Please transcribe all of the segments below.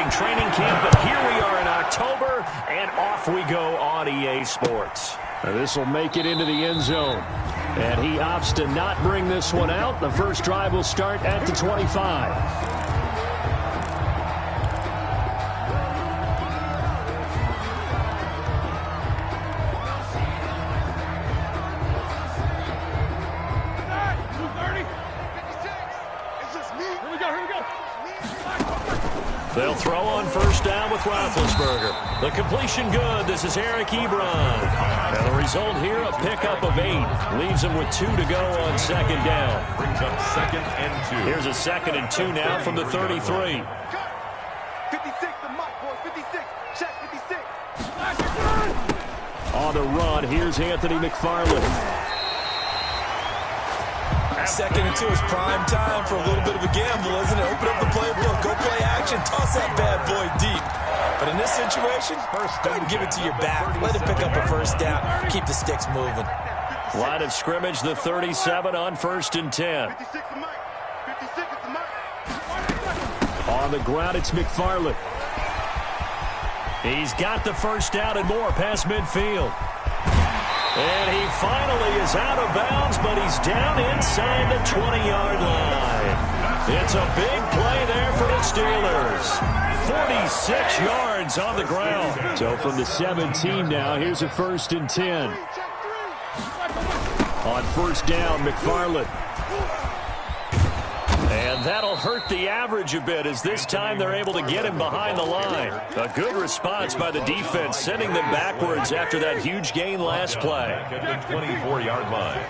in training camp, but here we are in October, and off we go on EA Sports. This will make it into the end zone. And he opts to not bring this one out. The first drive will start at the 25. They'll throw on first down with Roethlisberger. The completion good. This is Eric Ebron. And the result here, a pickup of 8. Leaves him with 2 to go on second down. Brings up 2nd and 2. Here's a 2nd and 2 now from the 33. 56, the mark, boys. 56. Check 56. On the run, here's Anthony McFarland. 2nd and 2 is prime time for a little bit of a gamble, isn't it? Open up the playbook, go play action, toss that bad boy deep. But in this situation, go ahead and give it to your back. Let him pick up a first down. Keep the sticks moving. Line of scrimmage, the 37 on 1st and 10. 56 the mark. 56 is the mark. On the ground, it's McFarland. He's got the first down and more past midfield. And he finally is out of bounds, but he's down inside the 20-yard line. It's a big play there for the Steelers. 46 yards on the ground. So from the 17 now, here's a 1st and 10. On first down, McFarland. And that'll hurt the average a bit as this time they're able to get him behind the line. A good response by the defense, sending them backwards after that huge gain last play. At the 24-yard line.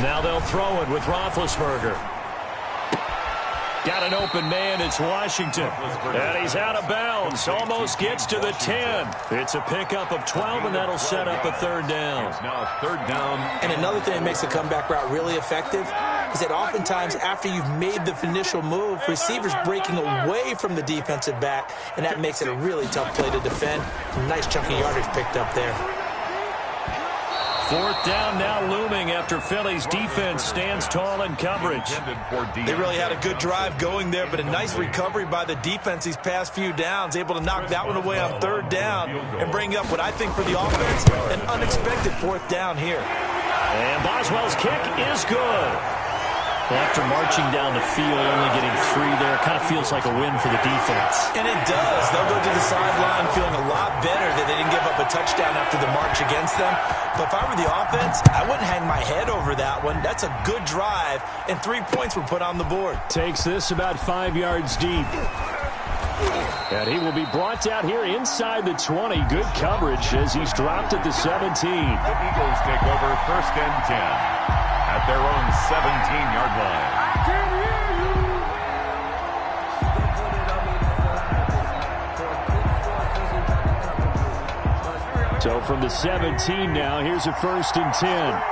Now they'll throw it with Roethlisberger. Got an open man, it's Washington. And he's out of bounds, almost gets to the 10. It's a pickup of 12, and that'll set up a 3rd down. It's now 3rd down. And another thing that makes the comeback route really effective is that oftentimes after you've made the initial move, receivers breaking away from the defensive back, and that makes it a really tough play to defend. Nice chunky yardage picked up there. 4th down now looming after Philly's defense stands tall in coverage. They really had a good drive going there, but a nice recovery by the defense these past few downs, able to knock that one away on 3rd down and bring up what I think for the offense, an unexpected 4th down here. And Boswell's kick is good. After marching down the field, only getting 3 there, kind of feels like a win for the defense. And it does. They'll go to the sideline feeling a lot better that they didn't give up a touchdown after the march against them. But if I were the offense, I wouldn't hang my head over that one. That's a good drive, and 3 points were put on the board. Takes this about 5 yards deep. And he will be brought out here inside the 20. Good coverage as he's dropped at the 17. The Eagles take over 1st and 10 at their own 17-yard line. So from the 17 now, here's a 1st and 10.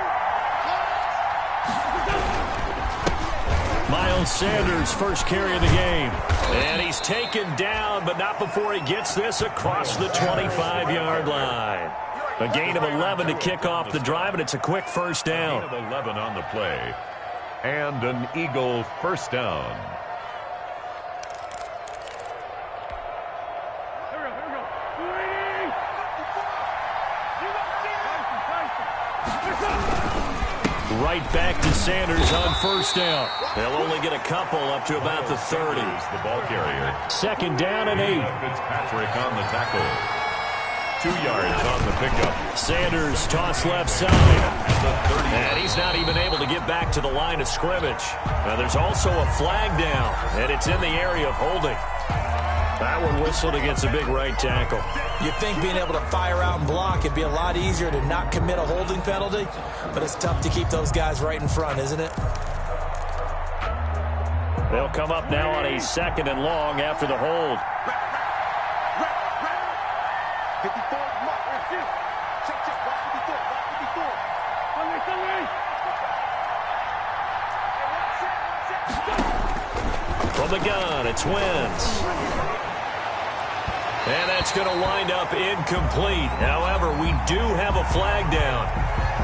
Miles Sanders, first carry of the game. And he's taken down, but not before he gets this across the 25-yard line. A gain of 11 to kick off the drive, and it's a quick first down. Gain of 11 on the play. And an Eagle first down. Right back to Sanders on first down. They'll only get a couple up to about the 30. The ball carrier. 2nd down and 8. Fitzpatrick on the tackle. 2 yards on the pickup. Sanders toss left side. And he's not even able to get back to the line of scrimmage. Now there's also a flag down, and it's in the area of holding. That one whistled against a big right tackle. You'd think being able to fire out and block it'd be a lot easier to not commit a holding penalty, but it's tough to keep those guys right in front, isn't it? They'll come up now on a 2nd and long after the hold. 54 mark. Check, block 54. From the gun, it's Wentz. And that's going to wind up incomplete. However, we do have a flag down.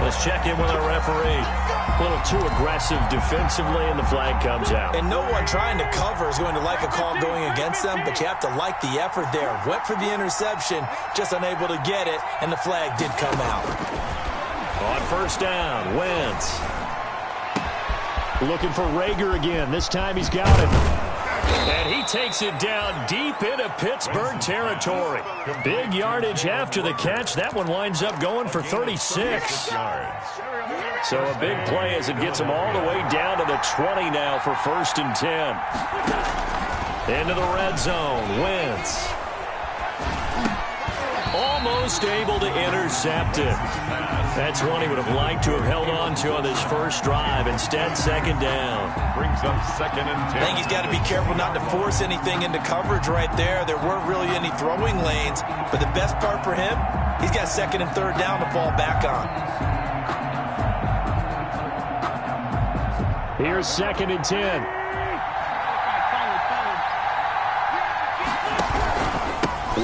Let's check in with our referee. A little too aggressive defensively, and the flag comes out. And no one trying to cover is going to like a call going against them, but you have to like the effort there. Went for the interception, just unable to get it, and the flag did come out. On first down, Wentz. Looking for Rager again. This time he's got it. And he takes it down deep into Pittsburgh territory. Big yardage after the catch. That one winds up going for 36. So a big play as it gets him all the way down to the 20 now for first and 10. Into the red zone, Wentz. Almost able to intercept it. That's one he would have liked to have held on to on this first drive. Instead, second down. Brings up second and 10. I think he's got to be careful not to force anything into coverage right there. There weren't really any throwing lanes, but the best part for him, he's got second and third down to fall back on. Here's second and 10.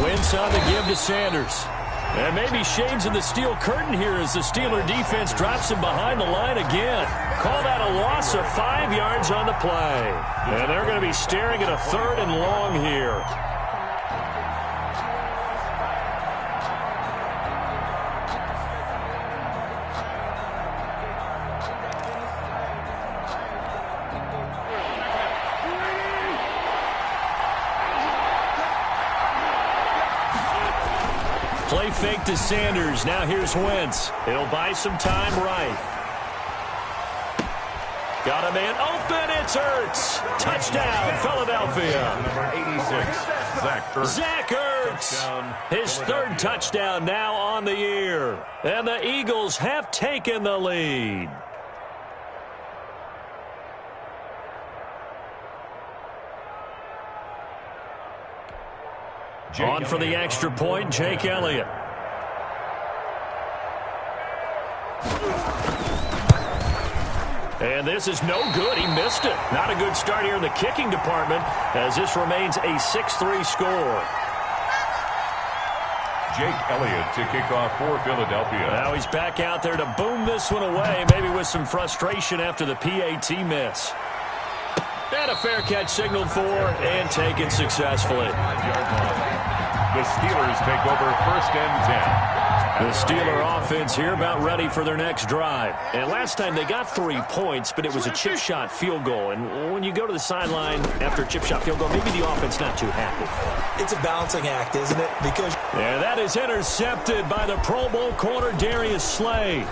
Wentz on the give to Sanders. And maybe shades in the steel curtain here as the Steeler defense drops him behind the line again. Call that a loss of 5 yards on the play. And they're going to be staring at a third and long here. Play fake to Sanders. Now here's Wentz. He'll buy some time right. Got a man open. It's Ertz. Touchdown, Philadelphia. Number 86, Zach Ertz. His third touchdown now on the year. And the Eagles have taken the lead. On for the extra point, Jake Elliott. And this is no good. He missed it. Not a good start here in the kicking department as this remains a 6-3 score. Jake Elliott to kick off for Philadelphia. Now he's back out there to boom this one away, maybe with some frustration after the PAT miss. And a fair catch signaled for and taken successfully. 5-yard line. The Steelers take over first and 10. The Steeler offense here about ready for their next drive. And last time they got 3 points, but it was a chip shot field goal. And when you go to the sideline after a chip shot field goal, maybe the offense not too happy. It's a balancing act, isn't it? Because and that is intercepted by the Pro Bowl corner Darius Slay.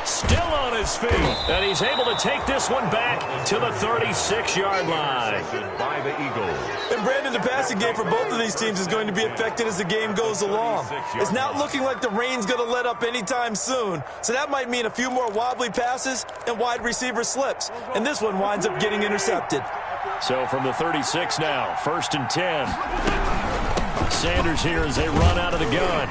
Still on his feet, and he's able to take this one back to the 36-yard line. By the Eagles. And Brandon, the passing game for both of these teams is going to be affected as the game goes along. It's not looking like the rain's going to let up anytime soon, so that might mean a few more wobbly passes and wide receiver slips. And this one winds up getting intercepted. So from the 36 now, first and 10. Sanders here as they run out of the gun.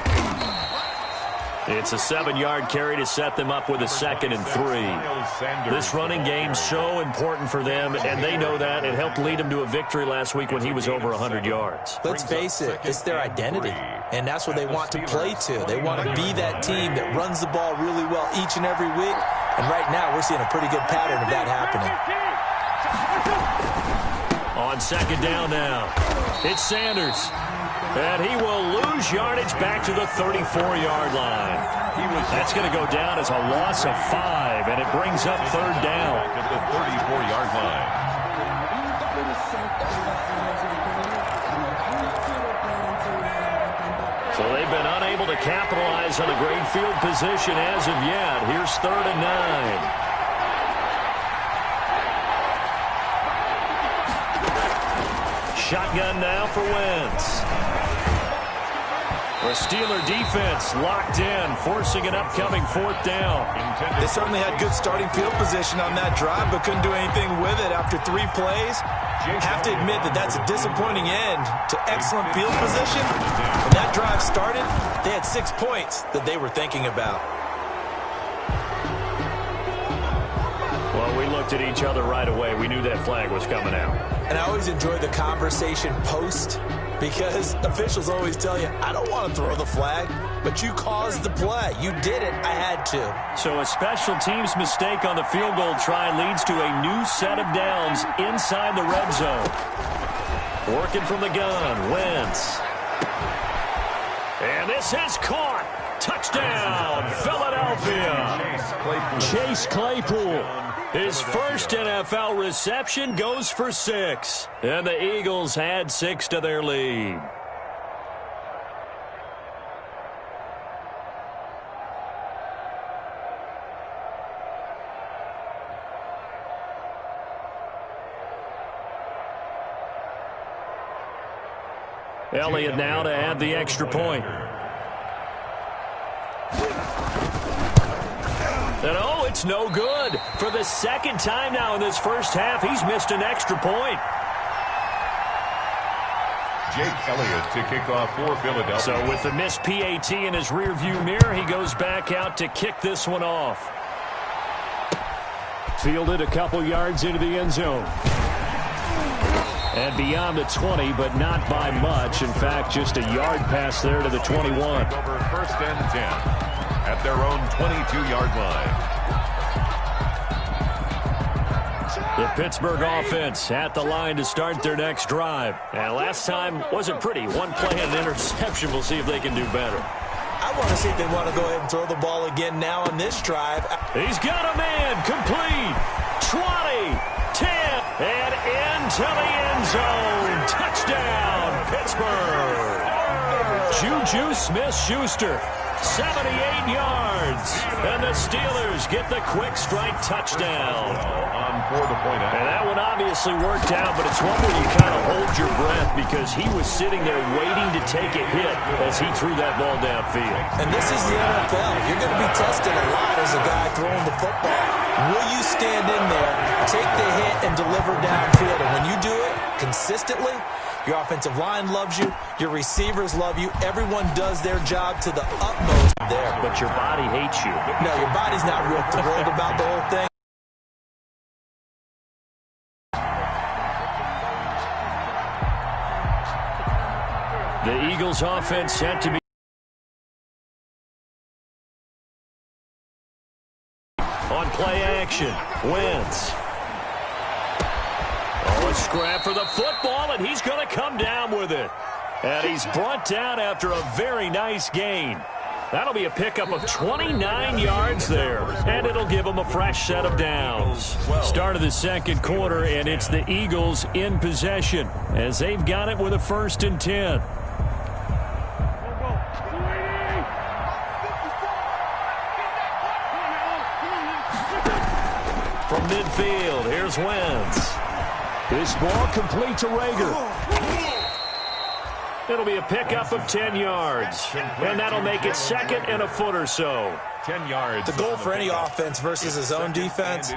It's a 7-yard carry to set them up with a second and 3. This running game's so important for them, and they know that. It helped lead them to a victory last week when he was over 100 yards. Let's face it, it's their identity, and that's what they want to play to. They want to be that team that runs the ball really well each and every week, and right now we're seeing a pretty good pattern of that happening. On second down now, it's Sanders. And he will lose yardage back to the 34-yard line. That's going to go down as a loss of 5, and it brings up third down. At the 34-yard line. So they've been unable to capitalize on a great field position as of yet. Here's third and 9. Shotgun now for Wentz. The Steeler defense locked in, forcing an upcoming fourth down. They certainly had good starting field position on that drive, but couldn't do anything with it after 3 plays. Have to admit that that's a disappointing end to excellent field position. When that drive started, they had 6 points that they were thinking about. Well, we looked at each other right away. We knew that flag was coming out. And I always enjoy the conversation post, because officials always tell you, I don't want to throw the flag. but you caused the play. You did it. I had to. So a special teams mistake on the field goal try leads to a new set of downs inside the red zone. Working from the gun, Wentz. And this is caught. Touchdown, Philadelphia. Chase Claypool. His first NFL reception goes for 6. And the Eagles add 6 to their lead. Elliott now to add the extra point. And oh, it's no good. For the second time now in this first half, he's missed an extra point. Jake Elliott to kick off for Philadelphia. So with the missed PAT in his rearview mirror, he goes back out to kick this one off. Fielded a couple yards into the end zone. And beyond the 20, but not by much. In fact, just a yard pass there to the 21. Over first and 10 at their own 22-yard line. The Pittsburgh offense at the line to start their next drive. And last time wasn't pretty. One play and an interception. We'll see if they can do better. I want to see if they want to go ahead and throw the ball again now on this drive. He's got a man complete. 20, 10, and into the end zone. Touchdown, Pittsburgh. Juju Smith-Schuster, 78 yards. And the Steelers get the quick strike touchdown. On for the point out. And that one obviously worked out, but it's one where you kind of hold your breath because he was sitting there waiting to take a hit as he threw that ball downfield. And this is the NFL. You're going to be tested a lot as a guy throwing the football. Will you stand in there, take the hit, and deliver downfield? And when you do it consistently, your offensive line loves you, your receivers love you, everyone does their job to the utmost there. But your body hates you. No, your body's not real thrilled about the whole thing. The Eagles offense set to be on play action. Wentz. Oh, a scrap for the football, and he's going to come down with it. And he's brought down after a very nice gain. That'll be a pickup of 29 yards there, and it'll give them a fresh set of downs. Start of the second quarter, and it's the Eagles in possession as they've got it with a 1st and 10. From midfield, here's Wentz. This ball complete to Rager. It'll be a pickup of 10 yards, and that'll make it 2nd and a foot or so. 10 yards. The goal for any offense versus his own defense,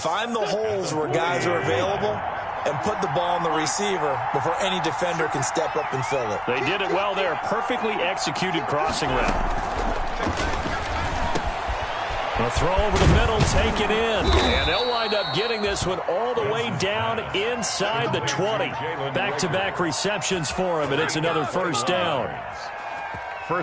find the holes where guys are available and put the ball on the receiver before any defender can step up and fill it. They did it well there. Perfectly executed crossing route. A throw over the middle, taken in. And they'll wind up getting this one all the way down inside the 20. Back-to-back receptions for him, and it's another 1st down.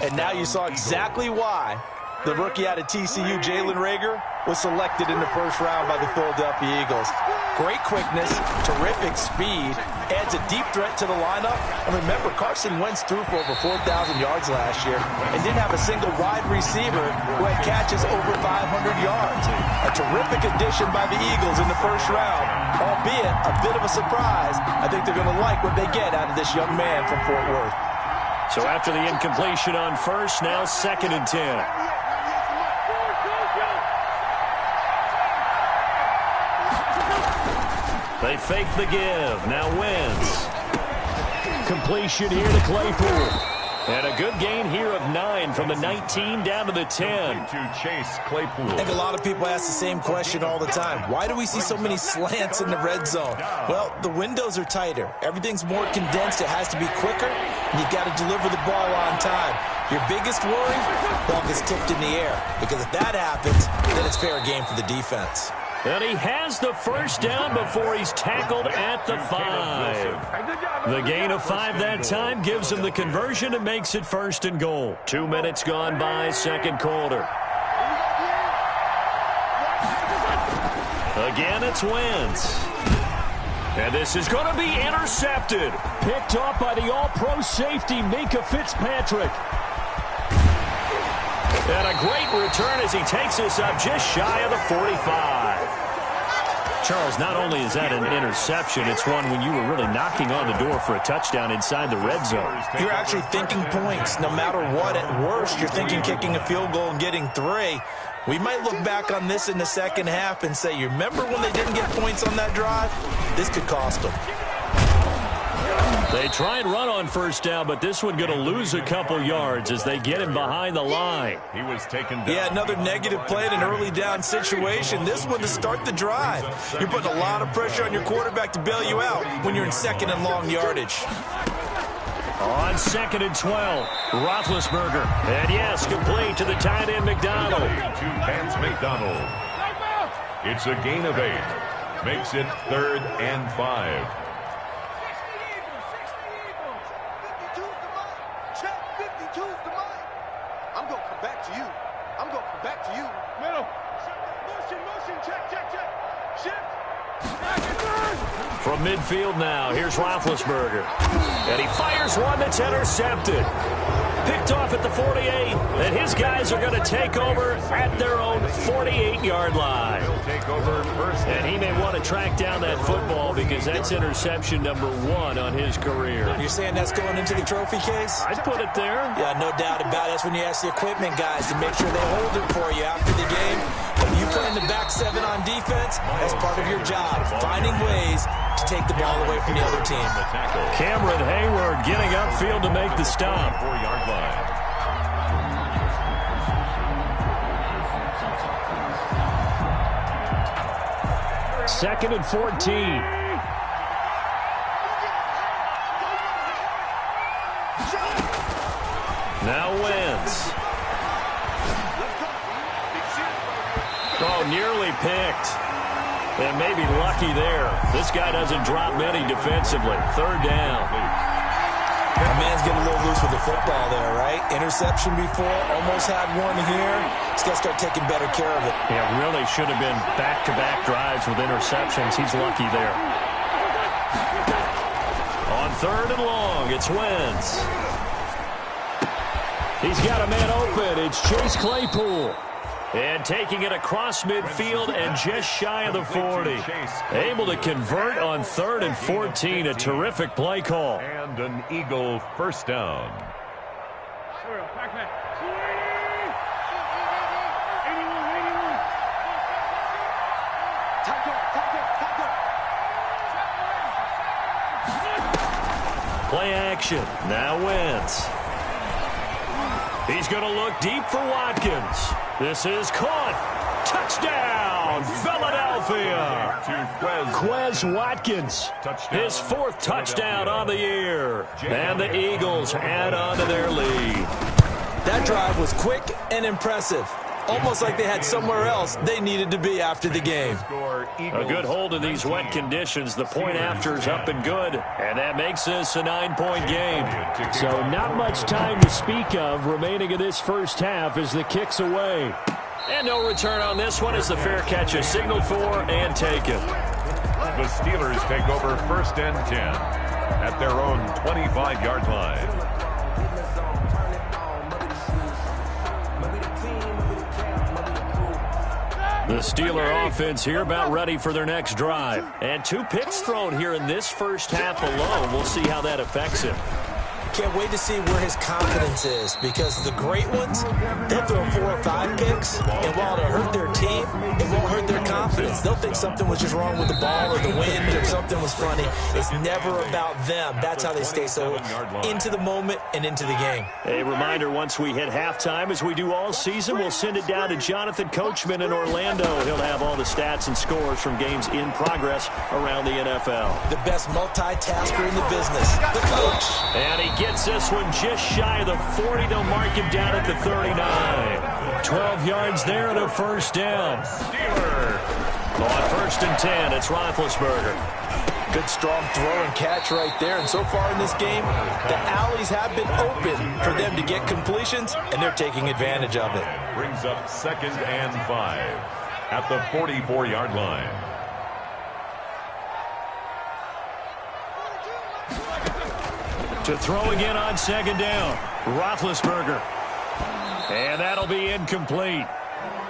And now you saw exactly why the rookie out of TCU, Jalen Rager, was selected in the 1st round by the Philadelphia Eagles. Great quickness, terrific speed, adds a deep threat to the lineup. And remember, Carson Wentz threw for over 4,000 yards last year and didn't have a single wide receiver who had catches over 500 yards. A terrific addition by the Eagles in the 1st round, albeit a bit of a surprise. I think they're going to like what they get out of this young man from Fort Worth. So after the incompletion on 1st, now 2nd and 10. They fake the give. Now Wentz. Completion here to Claypool. And a good gain here of 9 from the 19 down to the 10. To Chase Claypool. I think a lot of people ask the same question all the time. Why do we see so many slants in the red zone? Well, the windows are tighter. Everything's more condensed. It has to be quicker, and you've got to deliver the ball on time. Your biggest worry, ball gets tipped in the air. Because if that happens, then it's fair game for the defense. And he has the first down before he's tackled at the 5. The gain of 5 that time gives him the conversion and makes it 1st and goal. 2 minutes gone by, second quarter. Again, it's Wentz. And this is going to be intercepted. Picked off by the all-pro safety, Minkah Fitzpatrick. And a great return as he takes us up just shy of the 45. Charles, not only is that an interception, it's one when you were really knocking on the door for a touchdown inside the red zone. You're actually thinking points. No matter what, at worst, you're thinking kicking a field goal and getting 3. We might look back on this in the second half and say, you remember when they didn't get points on that drive? This could cost them. They try and run on first down, but this one going to lose a couple yards as they get him behind the line. He was taken down. Yeah, another negative play in an early down situation. This one to start the drive. You're putting a lot of pressure on your quarterback to bail you out when you're in second and long yardage. On 2nd and 12, Roethlisberger. And yes, complete to the tight end, McDonald. To Vance McDonald. It's a gain of 8. Makes it 3rd and 5. I'm going to come back to you. I'm going to come back to you. Middle. Motion, check. Shift. From midfield now, here's Roethlisberger. And he fires one that's intercepted. Picked off at the 48, and his guys are going to take over at their own 48-yard line. He'll take over first. And he may want to track down that football because that's interception number 1 on his career. You're saying that's going into the trophy case? I'd put it there. Yeah, no doubt about it. That's when you ask the equipment guys to make sure they hold it for you after the game. If you play in the back 7 on defense, that's part of your job, finding ways to take the ball away from the other team. Cameron Hayward getting upfield to make the stop. 4-yard line. Second and 14. Now Wentz. Oh, nearly picked. And maybe lucky there. This guy doesn't drop many defensively. 3rd down. My man's getting a little loose with the football there, right? Interception before, almost had one here. He's got to start taking better care of it. Yeah, really should have been back-to-back drives with interceptions. He's lucky there. On 3rd and long, it's Wentz. He's got a man open. It's Chase Claypool. And taking it across midfield and just shy of the 40. Able to convert on 3rd and 14. A terrific play call. And an Eagle first down. Play action. Now Wentz. He's going to look deep for Watkins. This is caught. Touchdown, Philadelphia. Quez Watkins, his 4th touchdown on the year. And the Eagles add on to their lead. That drive was quick and impressive. Almost like they had somewhere else they needed to be after the game. A good hold in these wet conditions. The point after's up and good. And that makes this a 9-point game. So not much time to speak of remaining in this first half as the kick's away. And no return on this one as the fair catch is signaled for and taken. The Steelers take over 1st and 10 at their own 25-yard line. The Steeler offense here about ready for their next drive. And 2 picks thrown here in this first half alone. We'll see how that affects him. Can't wait to see where his confidence is, because the great ones, they'll throw 4 or 5 picks, and while it'll hurt their team, it won't hurt their confidence. They'll think something was just wrong with the ball or the wind or something was funny. It's never about them. That's how they stay so into the moment and into the game. A reminder, once we hit halftime, as we do all season, we'll send it down to Jonathan Coachman in Orlando. He'll have all the stats and scores from games in progress around the NFL. The best multitasker in the business, the coach. And he gets this one just shy of the 40. They'll mark him down at the 39. 12 yards there and a first down. Steelers. On first and 10. It's Roethlisberger. Good strong throw and catch right there. And so far in this game, the alleys have been open for them to get completions, and they're taking advantage of it. Brings up 2nd and 5 at the 44-yard line. To throw again on 2nd down. Roethlisberger. And that'll be incomplete.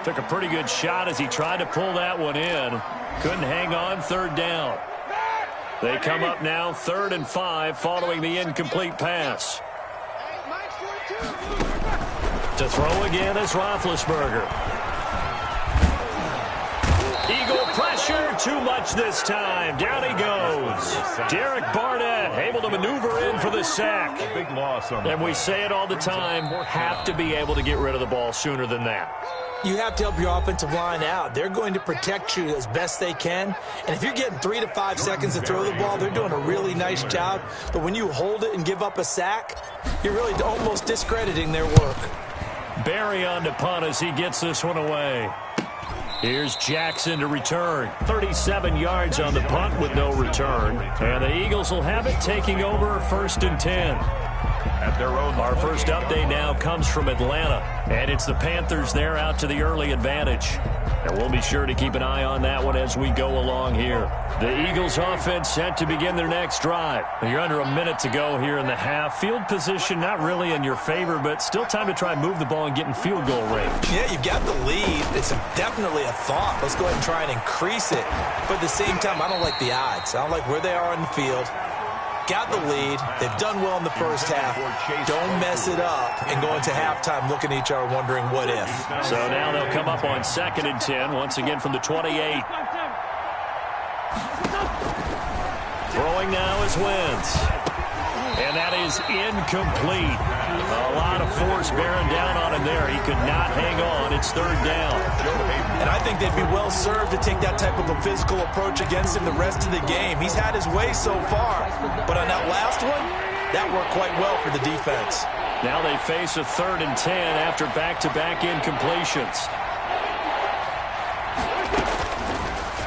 Took a pretty good shot as he tried to pull that one in. Couldn't hang on 3rd down. They come up now 3rd and 5 following the incomplete pass. To throw again is Roethlisberger. Eagle pressure, too much this time. Down he goes. Derek Barnett able to maneuver in for the sack. Big loss on and we say it all the time, have to be able to get rid of the ball sooner than that. You have to help your offensive line out. They're going to protect you as best they can. And if you're getting 3 to 5 seconds to throw the ball, they're doing a really nice job. But when you hold it and give up a sack, you're really almost discrediting their work. Barry on to punt as he gets this one away. Here's Jackson to return. 37 yards on the punt with no return. And the Eagles will have it taking over 1st and 10. At their own. Our first update now comes from Atlanta. And it's the Panthers there out to the early advantage. And we'll be sure to keep an eye on that one as we go along here. The Eagles offense set to begin their next drive. You're under a minute to go here in the half. Field position not really in your favor, but still time to try and move the ball and get in field goal range. Yeah, you've got the lead. It's definitely a thought. Let's go ahead and try and increase it. But at the same time, I don't like the odds. I don't like where they are on the field. Got the lead. They've done well in the first half. Don't mess it up and go into halftime looking at each other wondering what if. So now they'll come up on 2nd and 10 once again from the 28. Throwing now is Wentz. And that is incomplete. A lot of force bearing down on him there. He could not hang on. It's 3rd down. And I think they'd be well served to take that type of a physical approach against him the rest of the game. He's had his way so far. But on that last one, that worked quite well for the defense. Now they face a 3rd and 10 after back-to-back incompletions.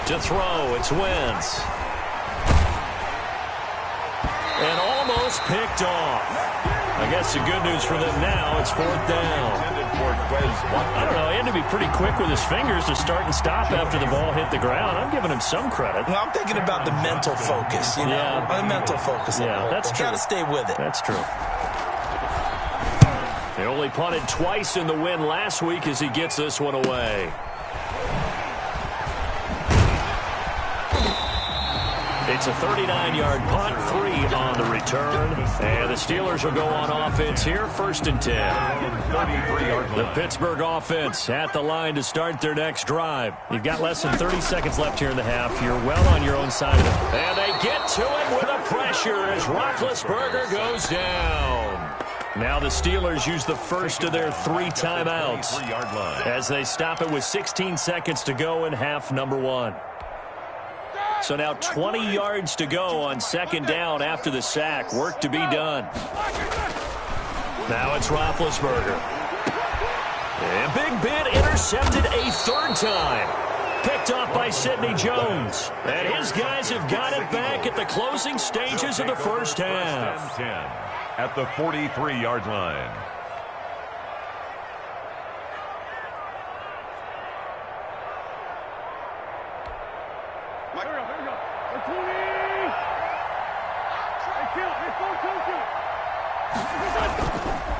To throw, it's Wentz. And almost picked off. I guess the good news for them now, it's 4th down. I don't know, he had to be pretty quick with his fingers to start and stop after the ball hit the ground. I'm giving him some credit. Well, I'm thinking about the mental focus, you know. Yeah. The mental focus. Yeah, that's true. Got to stay with it. That's true. He only punted twice in the win last week as he gets this one away. It's a 39-yard punt, 3 on the return. And the Steelers will go on offense here, 1st and 10. 33-yard line. The Pittsburgh offense at the line to start their next drive. You've got less than 30 seconds left here in the half. You're well on your own side of it. And they get to it with a pressure as Roethlisberger goes down. Now the Steelers use the first of their 3 timeouts as they stop it with 16 seconds to go in half number 1. So now 20 yards to go on 2nd down after the sack. Work to be done. Now it's Roethlisberger. And Big Ben intercepted a 3rd time. Picked off by Sidney Jones. And his guys have got it back at the closing stages of the first half. 10 at the 43-yard line.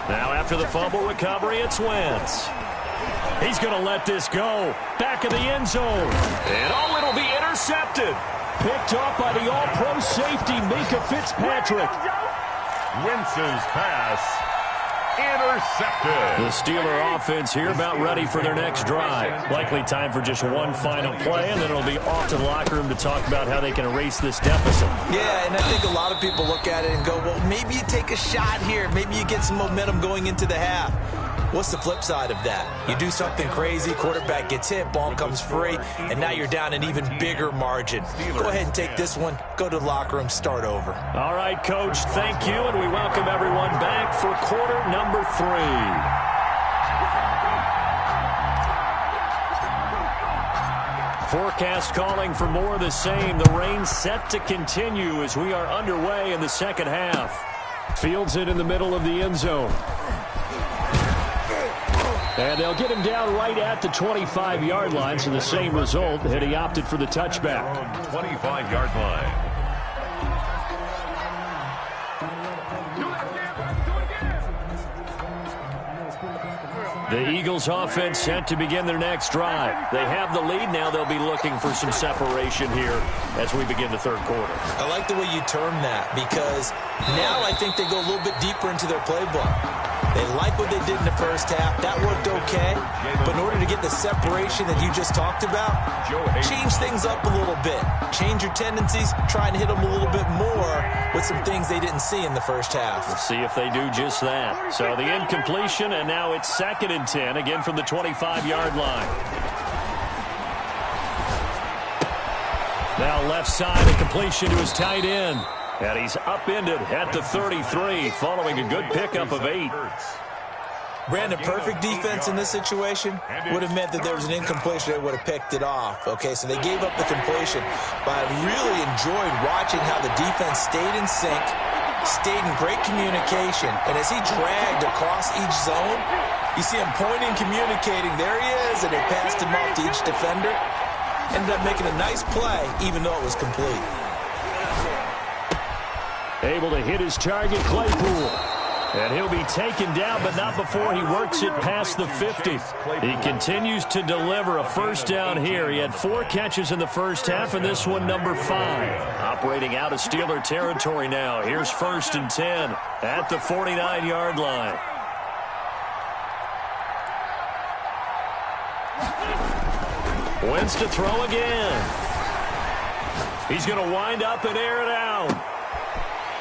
Now after the fumble recovery, it's Wentz. He's going to let this go. Back of the end zone. And oh, it'll be intercepted. Picked off by the all-pro safety, Minka Fitzpatrick. Wentz's pass intercepted. The Steeler offense here about ready for their next drive. Likely time for just one final play, and then it'll be off to the locker room to talk about how they can erase this deficit. Yeah, and I think a lot of people look at it and go, well, maybe you take a shot here. Maybe you get some momentum going into the half. What's the flip side of that? You do something crazy, quarterback gets hit, ball comes free, and now you're down an even bigger margin. Go ahead and take this one, go to the locker room, start over. All right, Coach, thank you, and we welcome everyone back for quarter number 3. forecast calling for more of the same. The rain set to continue as we are underway in the second half. Fields it in the middle of the end zone. And they'll get him down right at the 25-yard line, so the same result, and he opted for the touchback. 25-yard line. The Eagles offense set to begin their next drive. They have the lead. Now they'll be looking for some separation here as we begin the third quarter. I like the way you term that, because now I think they go a little bit deeper into their playbook. They like what they did in the first half. That worked okay. But in order to get the separation that you just talked about, change things up a little bit. Change your tendencies. Try and hit them a little bit more with some things they didn't see in the first half. We'll see if they do just that. So the incompletion, and now it's 2nd and 10, again from the 25-yard line. Now left side, a completion to his tight end. And he's upended at the 33, following a good pickup of 8. Brandon, perfect defense in this situation would have meant that there was an incompletion. They would have picked it off. Okay, so they gave up the completion. But I really enjoyed watching how the defense stayed in sync, stayed in great communication. And as he dragged across each zone, you see him pointing, communicating. There he is, and they passed him off to each defender. Ended up making a nice play, even though it was complete. Able to hit his target, Claypool. And he'll be taken down, but not before he works it past the 50. He continues to deliver a first down here. He had 4 catches in the first half, and this one number 5. Operating out of Steeler territory now. Here's 1st and 10 at the 49-yard line. Wentz to throw again. He's going to wind up and air it out.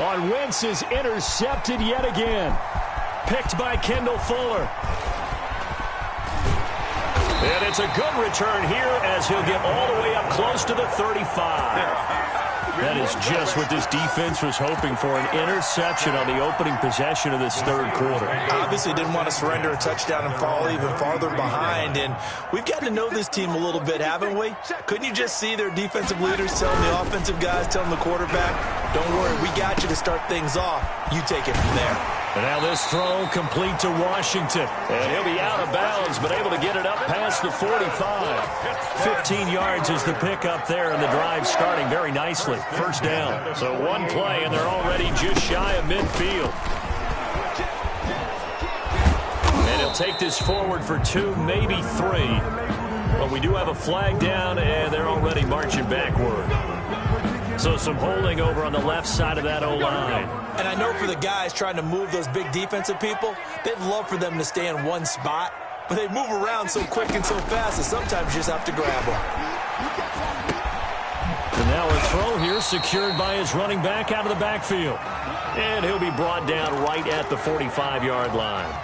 On Wentz is intercepted yet again. Picked by Kendall Fuller. And it's a good return here as he'll get all the way up close to the 35. That is just what this defense was hoping for, an interception on the opening possession of this third quarter. Obviously didn't want to surrender a touchdown and fall even farther behind, and we've gotten to know this team a little bit, haven't we? Couldn't you just see their defensive leaders telling the offensive guys, telling the quarterback, don't worry, we got you to start things off. You take it from there. And now this throw complete to Washington. And he'll be out of bounds, but able to get it up past the 45. 15 yards is the pickup there, and the drive starting very nicely. First down. So one play, and they're already just shy of midfield. And he'll take this forward for 2, maybe 3. But we do have a flag down, and they're already marching backward. So some holding over on the left side of that O-line. And I know for the guys trying to move those big defensive people, they'd love for them to stay in one spot, but they move around so quick and so fast that sometimes you just have to grab them. And now a throw here secured by his running back out of the backfield. And he'll be brought down right at the 45-yard line.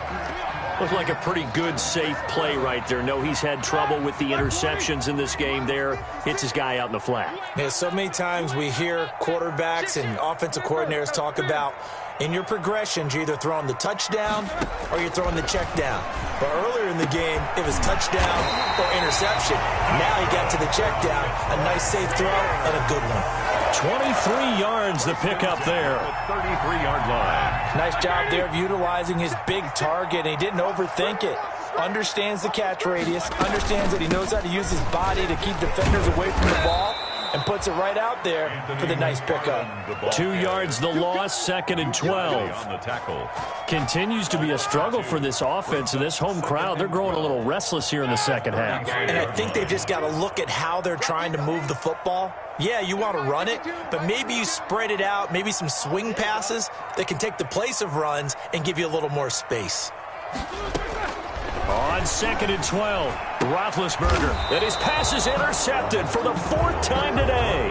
Looked like a pretty good, safe play right there. No, he's had trouble with the interceptions in this game there. Hits his guy out in the flat. Yeah, so many times we hear quarterbacks and offensive coordinators talk about in your progressions, you're either throwing the touchdown or you're throwing the check down. But earlier in the game, it was touchdown or interception. Now he got to the check down, a nice safe throw, and a good one. 23 yards the pickup there. 33-yard line. Nice job there of utilizing his big target. He didn't overthink it. Understands the catch radius. Understands that he knows how to use his body to keep defenders away from the ball. And puts it right out there for the nice pickup. 2 yards the loss, 2nd and 12. Continues to be a struggle for this offense and this home crowd. They're growing a little restless here in the second half. And I think they've just got to look at how they're trying to move the football. Yeah, you want to run it, but maybe you spread it out, maybe some swing passes that can take the place of runs and give you a little more space. On 2nd and 12, Roethlisberger. And his pass is intercepted for the 4th time today.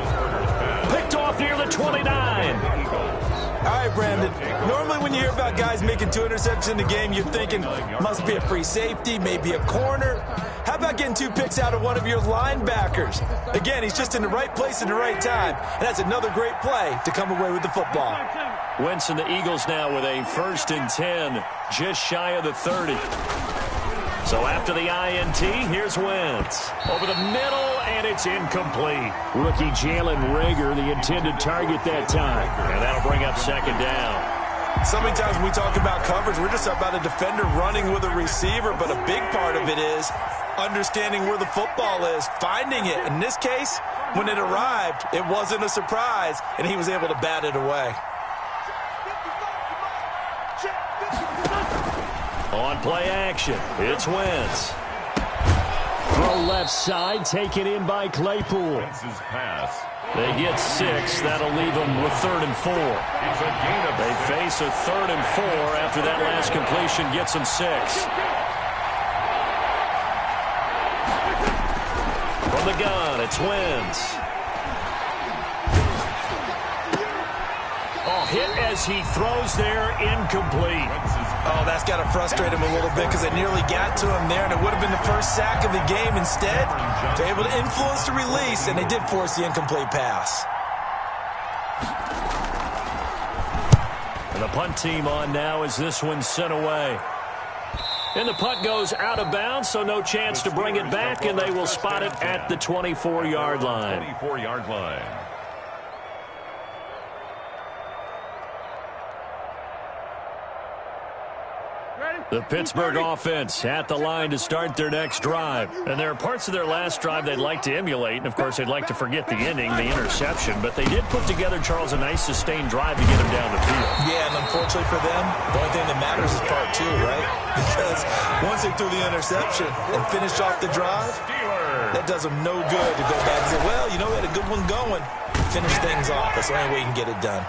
Picked off near the 29. All right, Brandon. Normally when you hear about guys making 2 interceptions in the game, you're thinking, must be a free safety, maybe a corner. How about getting 2 picks out of one of your linebackers? Again, he's just in the right place at the right time. And that's another great play to come away with the football. Wentz and the Eagles now with a 1st and 10, just shy of the 30. So after the INT, here's Wentz. Over the middle, and it's incomplete. Rookie Jalen Reagor, the intended target that time. And that'll bring up second down. So many times when we talk about coverage, we're just about a defender running with a receiver, but a big part of it is understanding where the football is, finding it. In this case, when it arrived, it wasn't a surprise, and he was able to bat it away. On play action, it's Wentz. Throw left side, taken in by Claypool. Wentz's pass. They get 6. That'll leave them with 3rd and 4. It's a gain of They face a 3rd and 4 after that last completion gets them 6. From the gun, it's Wentz. Oh, hit as he throws there, incomplete. Oh, that's got to frustrate him a little bit because it nearly got to him there, and it would have been the first sack of the game. Instead, they're able to influence the release, and they did force the incomplete pass. And the punt team on now as this one's sent away. And the punt goes out of bounds, so no chance to bring it back, and they will spot it at the 24-yard line. 24-yard line. The Pittsburgh offense at the line to start their next drive. And there are parts of their last drive they'd like to emulate. And, of course, they'd like to forget the ending, the interception. But they did put together, Charles, a nice sustained drive to get them down the field. Yeah, and unfortunately for them, the only thing that matters is part 2, right? Because once they threw the interception and finished off the drive, that does them no good to go back and say, well, you know, we had a good one going. Finish things off. That's the only way you can get it done.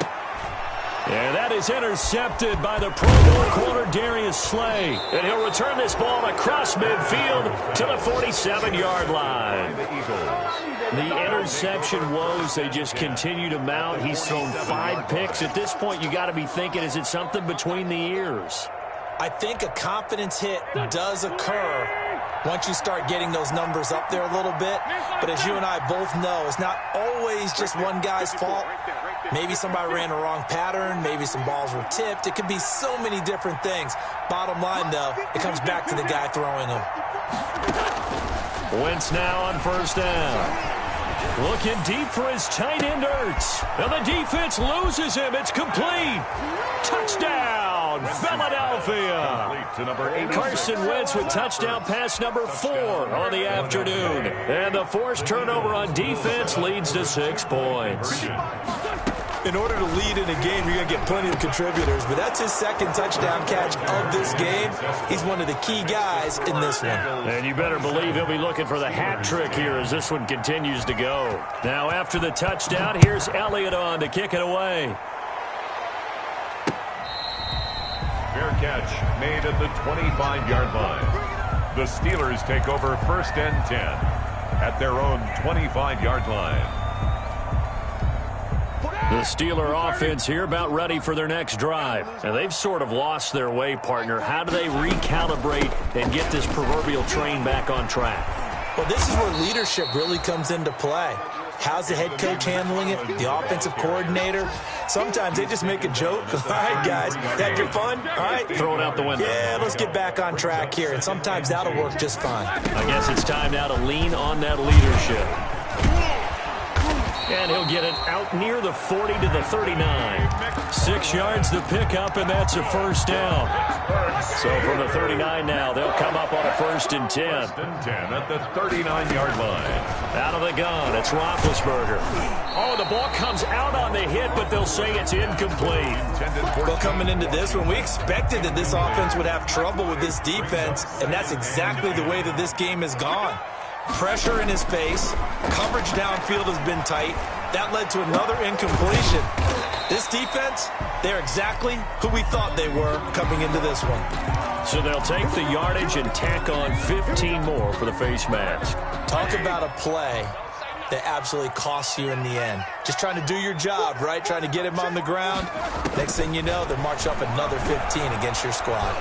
And that is intercepted by the Pro Bowl corner Darius Slay. And he'll return this ball across midfield to the 47-yard line. The interception woes, they just continue to mount. He's thrown 5 picks. At this point, you got to be thinking, is it something between the ears? I think a confidence hit does occur once you start getting those numbers up there a little bit. But as you and I both know, it's not always just one guy's fault. Maybe somebody ran a wrong pattern. Maybe some balls were tipped. It could be so many different things. Bottom line, though, it comes back to the guy throwing them. Wentz now on first down. Looking deep for his tight end, Ertz. And the defense loses him. It's complete. Touchdown, Philadelphia. Carson Wentz with touchdown pass number 4 on the afternoon. And the forced turnover on defense leads to 6 points. In order to lead in a game, you're going to get plenty of contributors, but that's his second touchdown catch of this game. He's one of the key guys in this one. And you better believe he'll be looking for the hat trick here as this one continues to go. Now after the touchdown, here's Elliott on to kick it away. Fair catch made at the 25-yard line. The Steelers take over 1st and 10 at their own 25-yard line. The Steeler offense here about ready for their next drive. And they've sort of lost their way, partner. How do they recalibrate and get this proverbial train back on track? Well, this is where leadership really comes into play. How's the head coach handling it? The offensive coordinator? Sometimes they just make a joke. All right, guys, had your fun? All right. Throw it out the window. Yeah, let's get back on track here. And sometimes that'll work just fine. I guess it's time now to lean on that leadership. And he'll get it out near the 40 to the 39. 6 yards to pick up, and that's a first down. So from the 39 now, they'll come up on a 1st and 10. 1st and 10 at the 39-yard line. Out of the gun, it's Roethlisberger. Oh, the ball comes out on the hit, but they'll say it's incomplete. Well, coming into this one, we expected that this offense would have trouble with this defense, and that's exactly the way that this game has gone. Pressure in his face. Coverage downfield has been tight. That led to another incompletion. This defense, they're exactly who we thought they were coming into this one. So they'll take the yardage and tack on 15 more for the face mask. Talk about a play that absolutely costs you in the end. Just trying to do your job, right? Trying to get him on the ground. Next thing you know, they'll march up another 15 against your squad.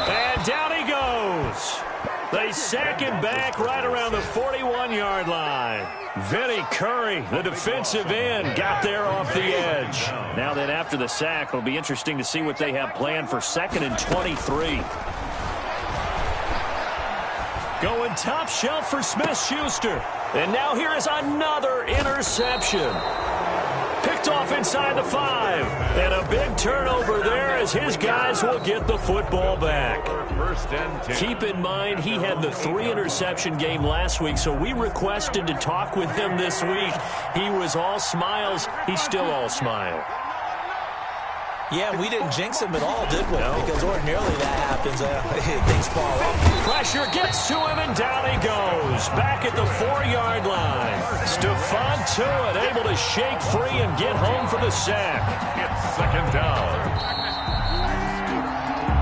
And down he goes. They sack him back right around the 41-yard line. Vinny Curry, the defensive end, got there off the edge. Now then, after the sack, it'll be interesting to see what they have planned for 2nd and 23. Going top shelf for Smith-Schuster. And now here is another interception. Picked off inside the 5. And a big turnover there as his guys will get the football back. First and 10. Keep in mind he had the 3-interception game last week, so we requested to talk with him this week. He was all smiles. He's still all smile. Yeah, we didn't jinx him at all, did we? No. Because ordinarily that happens. Things fall up. Pressure gets to him, and down he goes. Back at the 4-yard line. Stephon Tuitt able to shake free and get home for the sack. It's second down.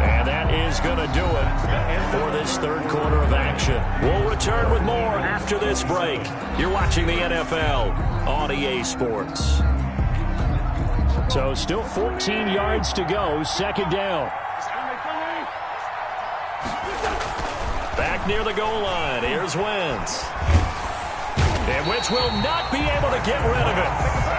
And that is going to do it for this third quarter of action. We'll return with more after this break. You're watching the NFL on EA Sports. So still 14 yards to go, second down. Back near the goal line, here's Wentz. And Wentz will not be able to get rid of it.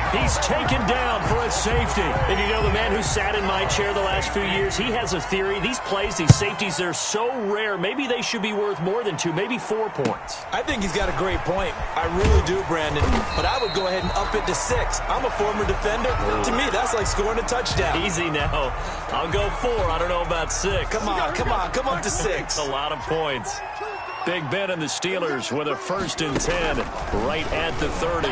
He's taken down for a safety. And you know, the man who sat in my chair the last few years, he has a theory. These plays, these safeties, they're so rare. Maybe they should be worth more than 2, maybe 4 points. I think he's got a great point. I really do, Brandon. But I would go ahead and up it to 6. I'm a former defender. To me, that's like scoring a touchdown. Easy now. I'll go 4. I don't know about 6. Come on. Come up to 6. A lot of points. Big Ben and the Steelers with a 1st and 10 right at the 30.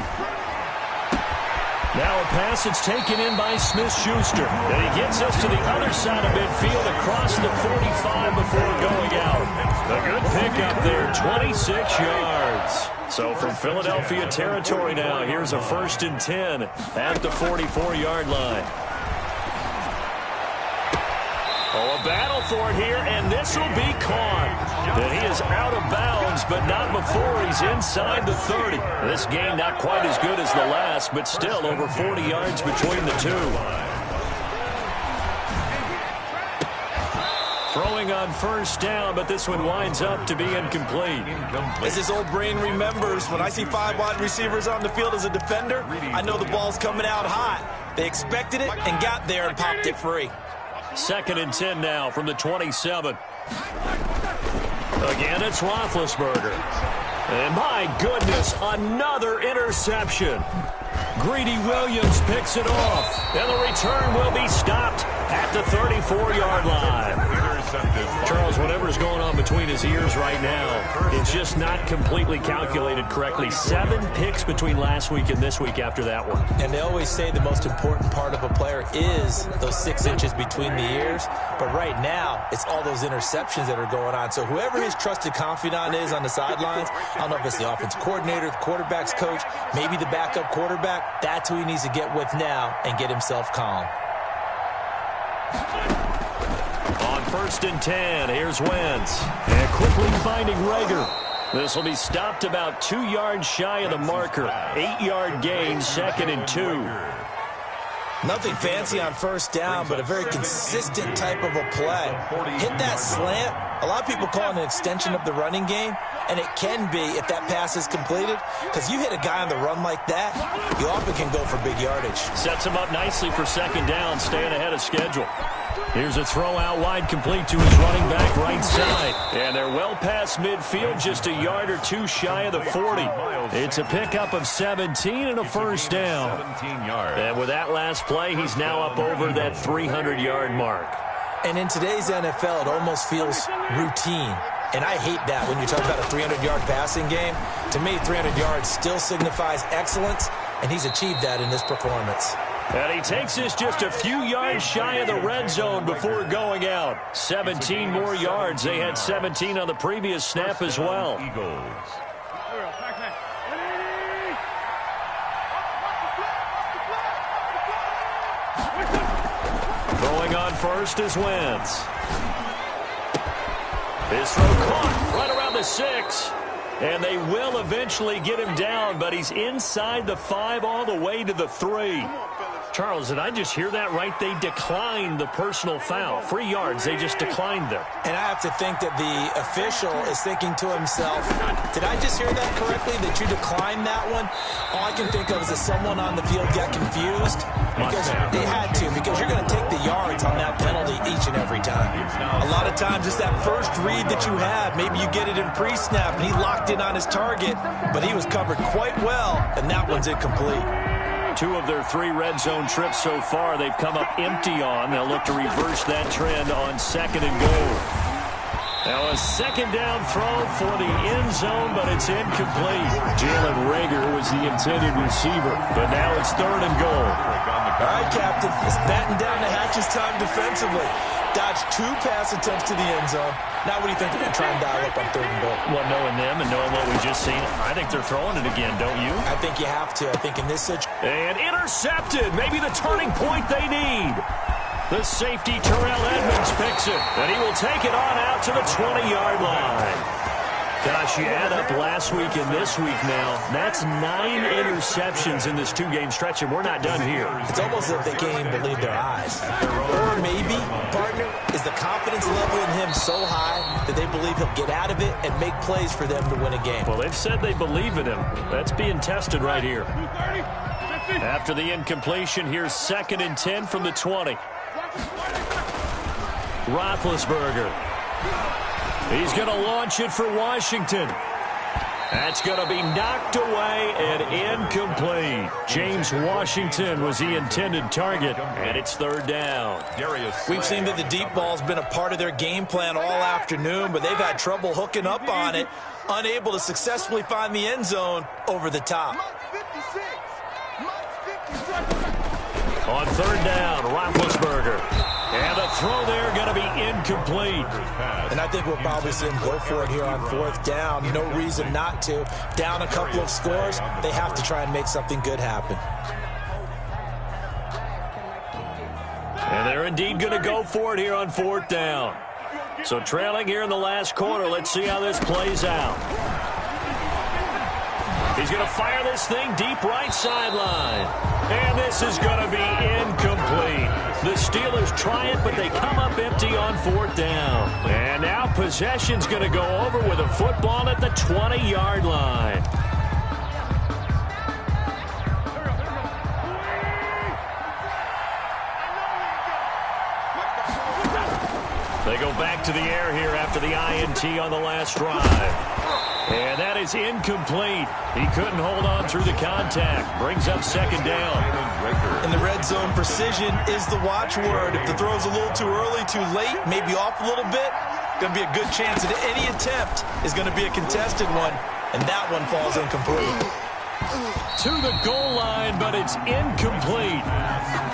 Now a pass that's taken in by Smith-Schuster. And he gets us to the other side of midfield across the 45 before going out. A good pickup there, 26 yards. So from Philadelphia territory now, here's a 1st and 10 at the 44-yard line. Oh, a battle for it here, and this will be caught. And he is out of bounds, but not before he's inside the 30. This game not quite as good as the last, but still over 40 yards between the two. Throwing on 1st down, but this one winds up to be incomplete. As his old brain remembers, when I see 5 wide receivers on the field as a defender, I know the ball's coming out hot. They expected it and got there and popped it free. 2nd and 10 now from the 27. Again, it's Roethlisberger. And my goodness, another interception. Greedy Williams picks it off. And the return will be stopped at the 34-yard line. Charles, whatever's going on between his ears right now, it's just not completely calculated correctly. 7 picks between last week and this week after that one. And they always say the most important part of a player is those 6 inches between the ears. But right now, it's all those interceptions that are going on. So whoever his trusted confidant is on the sidelines, I don't know if it's the offensive coordinator, the quarterback's coach, maybe the backup quarterback, that's who he needs to get with now and get himself calm. On 1st and 10, here's Wentz. And quickly finding Rager. This will be stopped about 2 yards shy of the marker. 8-yard gain, 2nd and 2. Nothing fancy on 1st down, but a very consistent type of a play. Hit that slant. A lot of people call it an extension of the running game, and it can be if that pass is completed, because you hit a guy on the run like that, you often can go for big yardage. Sets him up nicely for 2nd down, staying ahead of schedule. Here's a throw out wide, complete to his running back right side. And they're well past midfield, just a yard or 2 shy of the 40. It's a pickup of 17 and a 1st down. 17 yards. And with that last play, he's now up over that 300-yard mark. And in today's NFL, it almost feels routine. And I hate that when you talk about a 300-yard passing game. To me, 300 yards still signifies excellence, and he's achieved that in this performance. And he takes this just a few yards shy of the red zone before going out. 17 more yards. They had 17 on the previous snap as well. Eagles. Throwing on 1st is Wentz. His throw caught right around the 6. And they will eventually get him down, but he's inside the 5 all the way to the 3. Charles, did I just hear that right? They declined the personal foul. 3 yards, they just declined them. And I have to think that the official is thinking to himself, did I just hear that correctly, that you declined that one? All I can think of is that someone on the field got confused. Because they had to, because you're going to take the yards on that penalty each and every time. A lot of times it's that first read that you have. Maybe you get it in pre-snap, and he locked in on his target, but he was covered quite well, and that one's incomplete. 2 of their 3 red zone trips so far, they've come up empty on. They'll look to reverse that trend on 2nd and goal. Now a 2nd down throw for the end zone, but it's incomplete. Jalen Reagor was the intended receiver, but now it's 3rd and goal. All right, Captain, it's batten down the hatches time defensively. Dodged 2 pass attempts to the end zone. Now what do you think they're going to try and dial up on 3rd and goal? Well, knowing them and knowing what we just seen, I think they're throwing it again, don't you? I think you have to. I think in this situation. And intercepted. Maybe the turning point they need. The safety, Terrell Edmonds, picks it. And he will take it on out to the 20-yard line. Gosh, you add up last week and this week now, that's 9 interceptions in this 2-game stretch, and we're not done here. It's almost as if they can't even believe their eyes. Or maybe, partner, is the confidence level in him so high that they believe he'll get out of it and make plays for them to win a game. Well, they've said they believe in him. That's being tested right here. After the incompletion, here's 2nd and 10 from the 20. Roethlisberger. He's going to launch it for Washington. That's going to be knocked away and incomplete. James Washington was the intended target, and it's 3rd down. We've seen that the deep ball's been a part of their game plan all afternoon, but they've had trouble hooking up on it, unable to successfully find the end zone over the top. On 3rd down, Roethlisberger. And the throw there going to be incomplete. And I think we'll probably see him go for it here on 4th down. No reason not to. Down a couple of scores, they have to try and make something good happen. And they're indeed going to go for it here on 4th down. So trailing here in the last quarter, let's see how this plays out. He's going to fire this thing deep right sideline. And this is going to be incomplete. The Steelers try it, but they come up empty on 4th down. And now possession's going to go over with a football at the 20-yard line. They go back to the air here after the INT on the last drive. And that is incomplete. He couldn't hold on through the contact. Brings up 2nd down. In the red zone, precision is the watchword. If the throw's a little too early, too late, maybe off a little bit, going to be a good chance that any attempt is going to be a contested one, and that one falls incomplete. To the goal line, but it's incomplete.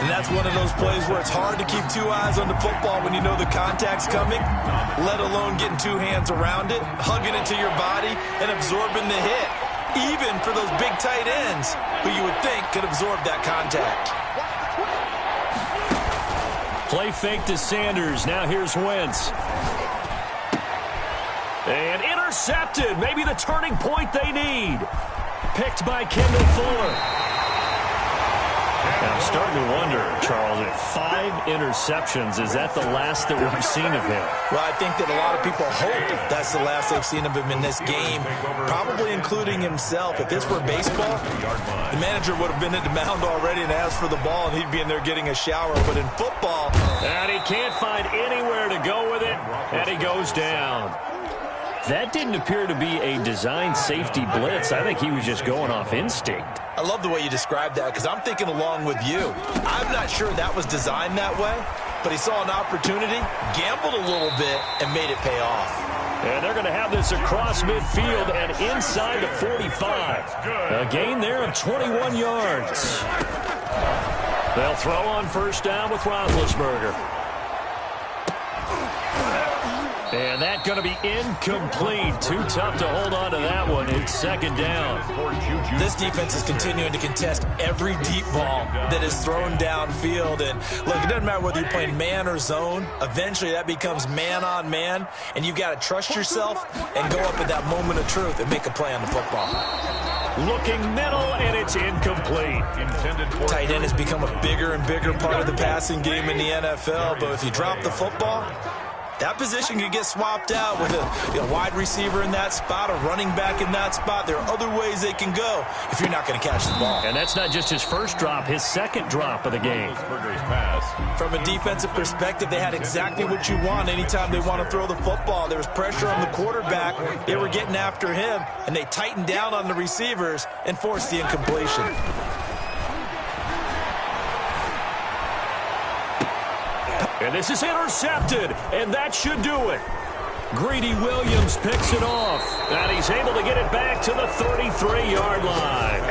And that's one of those plays where it's hard to keep 2 eyes on the football when you know the contact's coming, let alone getting 2 hands around it, hugging it to your body, and absorbing the hit, even for those big tight ends who you would think could absorb that contact. Play fake to Sanders. Now here's Wentz. And intercepted. Maybe the turning point they need. Picked by Kendall Fuller. Now, I'm starting to wonder, Charles, if 5 interceptions, is that the last that we've seen of him? Well, I think that a lot of people hope that's the last they've seen of him in this game, probably including himself. If this were baseball, the manager would have been at the mound already and asked for the ball, and he'd be in there getting a shower. But in football... And he can't find anywhere to go with it, and he goes down. That didn't appear to be a designed safety blitz. I think he was just going off instinct. I love the way you described that because I'm thinking along with you. I'm not sure that was designed that way, but he saw an opportunity, gambled a little bit, and made it pay off. And they're going to have this across midfield and inside the 45. A gain there of 21 yards. They'll throw on 1st down with Roethlisberger. And that's going to be incomplete. Too tough to hold on to that one. It's 2nd down. This defense is continuing to contest every deep ball that is thrown downfield. And look, it doesn't matter whether you're playing man or zone. Eventually that becomes man on man. And you've got to trust yourself and go up at that moment of truth and make a play on the football. looking middle, and it's incomplete. Tight end has become a bigger and bigger part of the passing game in the NFL, but if you drop the football, that position could get swapped out with a wide receiver in that spot, a running back in that spot. There are other ways they can go if you're not going to catch the ball. And that's not just his first drop, his second drop of the game. From a defensive perspective, they had exactly what you want anytime they want to throw the football. There was pressure on the quarterback. They were getting after him, and they tightened down on the receivers and forced the incompletion. And this is intercepted, and that should do it. Greedy Williams picks it off, and he's able to get it back to the 33-yard line.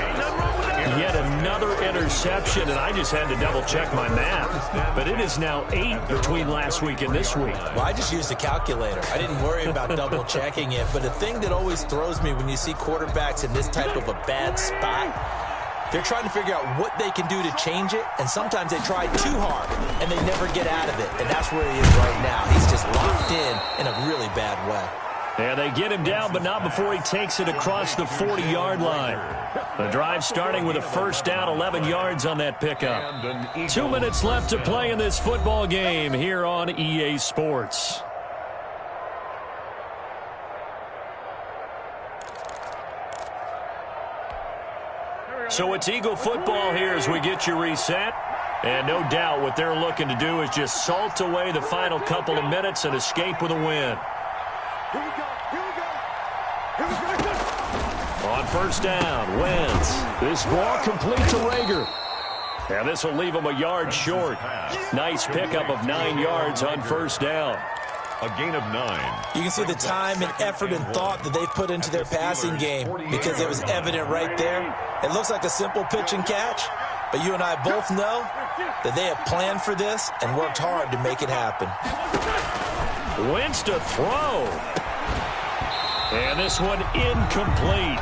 Yet another interception, and I just had to double-check my math. But it is now 8 between last week and this week. Well, I just used a calculator. I didn't worry about double-checking it. But the thing that always throws me when you see quarterbacks in this type of a bad spot, they're trying to figure out what they can do to change it, and sometimes they try too hard, and they never get out of it. And that's where he is right now. He's just locked in a really bad way. And they get him down, but not before he takes it across the 40-yard line. The drive starting with a first down, 11 yards on that pickup. 2 minutes left to play in this football game here on EA Sports. So it's Eagle football here as we get you reset. And no doubt what they're looking to do is just salt away the final couple of minutes and escape with a win. On first down, Wentz. This ball complete to Rager. And this will leave him a yard short. Nice pickup of 9 yards on first down. A gain of 9. You can see the time and effort and thought that they've put into their passing game because it was evident right there. It looks like a simple pitch and catch, but you and I both know that they have planned for this and worked hard to make it happen. Wentz to throw. And this one incomplete.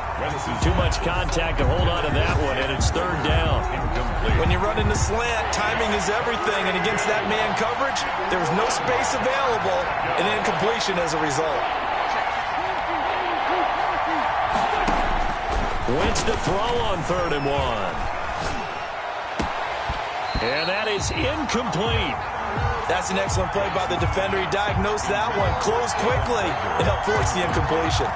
Too much contact to hold on to that one, and it's third down. When you run in the slant, timing is everything, and against that man coverage, there was no space available, and incompletion as a result. Wentz to throw on 3rd and 1. And that is incomplete. That's an excellent play by the defender. He diagnosed that one, closed quickly, and helped force the incompletion.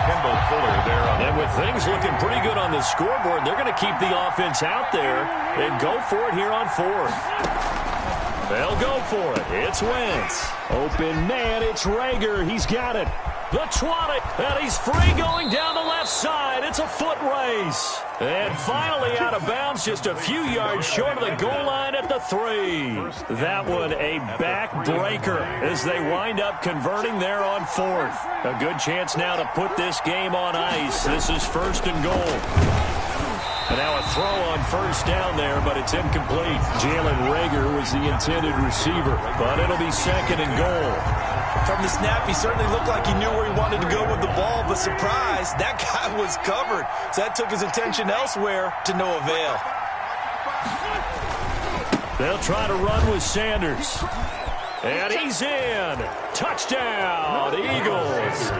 Kendall Fuller there on and with things looking pretty good on the scoreboard, they're going to keep the offense out there and go for it here on 4th. They'll go for it. It's Wentz. Open man, it's Rager. He's got it. The 20, and he's free going down the left side. It's a foot race. And finally out of bounds, just a few yards short of the goal line at the 3. That one a backbreaker as they wind up converting there on 4th. A good chance now to put this game on ice. This is 1st and goal. And now a throw on first down there, but it's incomplete. Jalen Rager was the intended receiver, but it'll be 2nd and goal. From the snap, he certainly looked like he knew where he wanted to go with the ball, but surprise, that guy was covered. So that took his attention elsewhere to no avail. They'll try to run with Sanders. And he's in. Touchdown, Eagles.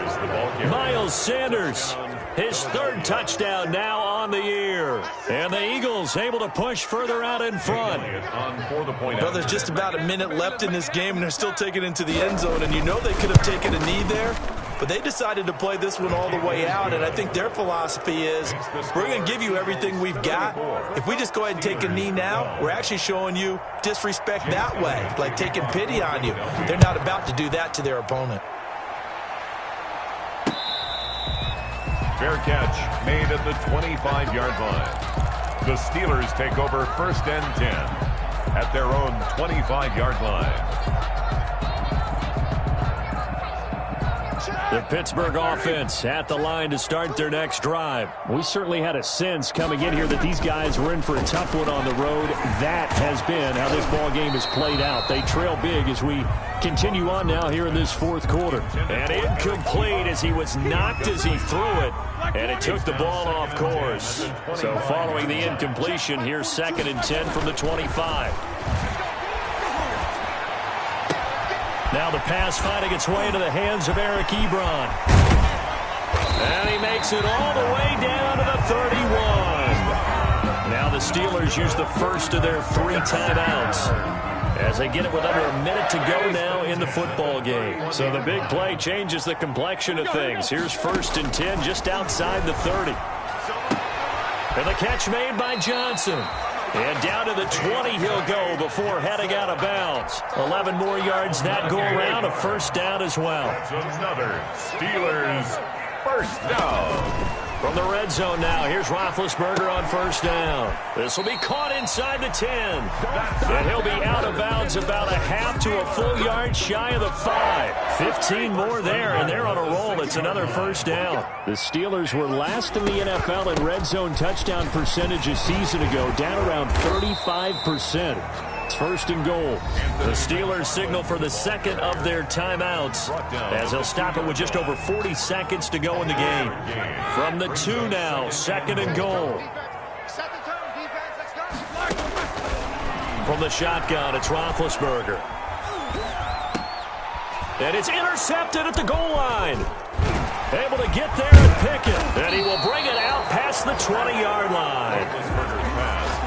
Miles Sanders, his 3rd touchdown now on the year. And the Eagles able to push further out in front. Well, there's just about a minute left in this game, and they're still taking it into the end zone. And you know they could have taken a knee there, but they decided to play this one all the way out. And I think their philosophy is, we're going to give you everything we've got. If we just go ahead and take a knee now, we're actually showing you disrespect that way, like taking pity on you. They're not about to do that to their opponent. Fair catch made at the 25-yard line. The Steelers take over 1st and 10 at their own 25-yard line. The Pittsburgh offense at the line to start their next drive. We certainly had a sense coming in here that these guys were in for a tough one on the road. That has been how this ball game has played out. They trail big as we continue on now here in this 4th quarter. And incomplete as he was knocked as he threw it. And it took the ball off course. So following the incompletion, here's 2nd and 10 from the 25. Now the pass finding its way into the hands of Eric Ebron. And he makes it all the way down to the 31. Now the Steelers use the first of their 3 timeouts as they get it with under a minute to go now in the football game. So the big play changes the complexion of things. Here's 1st and 10 just outside the 30. And the catch made by Johnson. And down to the 20 he'll go before heading out of bounds. 11 more yards that go around, a first down as well. That's another Steelers first down. From the red zone now, here's Roethlisberger on first down. This will be caught inside the 10. And he'll be out of bounds about a half to a full yard shy of the 5. 15 more there, and they're on a roll. It's another first down. The Steelers were last in the NFL in red zone touchdown percentage a season ago, down around 35%. It's 1st and goal. The Steelers signal for the second of their timeouts as they'll stop it with just over 40 seconds to go in the game. From the 2 now, 2nd and goal. From the shotgun, it's Roethlisberger. And it's intercepted at the goal line. Able to get there and pick it. And he will bring it out past the 20-yard line.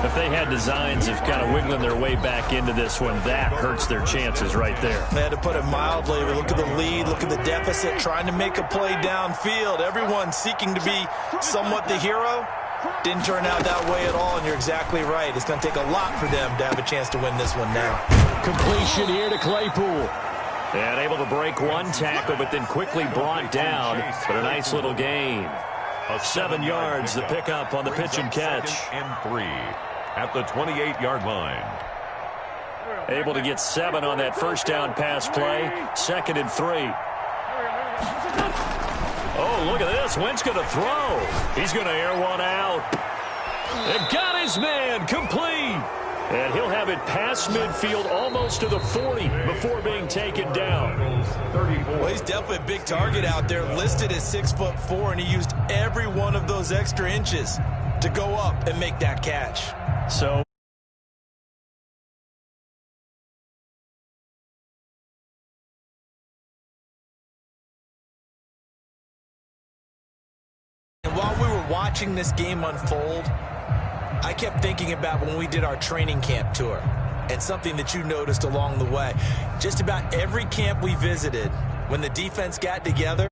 If they had designs of kind of wiggling their way back into this one, that hurts their chances right there. They had to put it mildly. Look at the lead, look at the deficit, trying to make a play downfield. Everyone seeking to be somewhat the hero. Didn't turn out that way at all, and you're exactly right. It's going to take a lot for them to have a chance to win this one now. Completion here to Claypool. And able to break one tackle, but then quickly brought down. But a nice little gain. 7 yards, the pickup on the pitch and catch. 2nd and 3 at the 28-yard line. Able to get 7 on that first down pass play. 2nd and 3. Oh, look at this. Wentz going to throw. He's going to air one out. And got his man complete. And he'll have it past midfield almost to the 40 before being taken down. Well, he's definitely a big target out there, listed as 6'4", and he used every one of those extra inches to go up and make that catch. So and while we were watching this game unfold, I kept thinking about when we did our training camp tour and something that you noticed along the way. Just about every camp we visited, when the defense got together,